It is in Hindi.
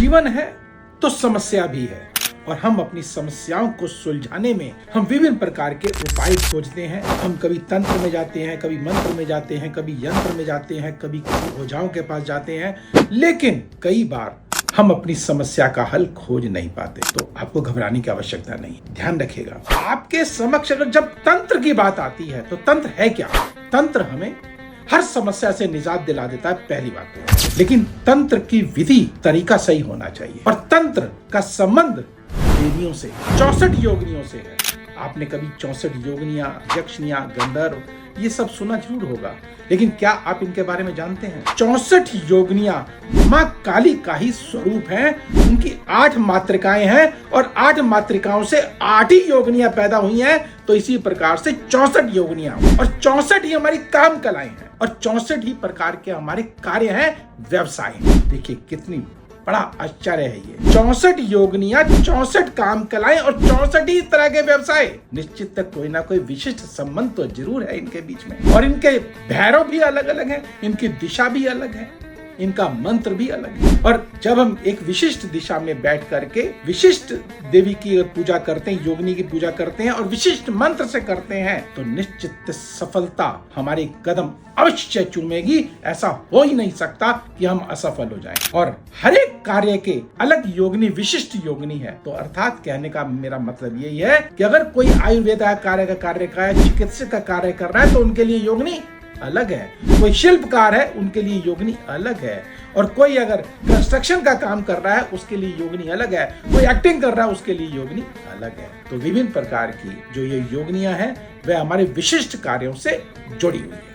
जीवन है तो समस्या भी है, और हम अपनी समस्याओं को सुलझाने में हम विभिन्न प्रकार के उपाय खोजते हैं। हम कभी तंत्र में जाते हैं, कभी मंत्र में जाते हैं, कभी यंत्र में जाते हैं, कभी किसी ओझाओं के पास जाते हैं, लेकिन कई बार हम अपनी समस्या का हल खोज नहीं पाते। तो आपको घबराने की आवश्यकता नहीं। ध्यान रखिएगा, आपके समक्ष अगर जब तंत्र की बात आती है तो तंत्र है क्या? तंत्र हमें हर समस्या से निजात दिला देता है, पहली बात तो। लेकिन तंत्र की विधि तरीका सही होना चाहिए, और तंत्र का संबंध देवियों से, 64 योगिनियों से है। आपने कभी 64 योगिनियां, यक्षिनियां, गंधर्व ये सब सुना जरूर होगा, लेकिन क्या आप इनके बारे में जानते हैं? 64 योगिनियां माँ काली का ही स्वरूप हैं। उनकी 8 मातृकाएं हैं, और 8 मातृकाओं से 8 ही योगिनियां पैदा हुई हैं। तो इसी प्रकार से 64 योगिनियां, और 64 ही हमारी काम कलाएं हैं, और 64 ही प्रकार के हमारे कार्य हैं, व्यवसाय। देखिए कितनी बड़ा आश्चर्य है ये। 64 योगिनियां, 64 काम कलाएं और 64 ही तरह के व्यवसाय। निश्चित तक कोई ना कोई विशिष्ट संबंध तो जरूर है इनके बीच में, और इनके भैरव भी अलग अलग हैं, इनकी दिशा भी अलग है, इनका मंत्र भी अलग है। और जब हम एक विशिष्ट दिशा में बैठ करके विशिष्ट देवी की पूजा करते हैं, योगिनी की पूजा करते हैं, और विशिष्ट मंत्र से करते हैं, तो निश्चित सफलता हमारे कदम अवश्य चूमेगी। ऐसा हो ही नहीं सकता कि हम असफल हो जाएं। और हर एक कार्य के अलग योगिनी, विशिष्ट योगिनी है। तो अर्थात कहने का मेरा मतलब यही है कि अगर कोई आयुर्वेद का चिकित्सक का कार्य कर रहा है तो उनके लिए योगिनी अलग है, कोई शिल्पकार है उनके लिए योगिनी अलग है, और कोई अगर कंस्ट्रक्शन का काम कर रहा है उसके लिए योगिनी अलग है, कोई एक्टिंग कर रहा है उसके लिए योगिनी अलग है। तो विभिन्न प्रकार की जो ये योगिनियां हैं वह हमारे विशिष्ट कार्यों से जुड़ी हुई है।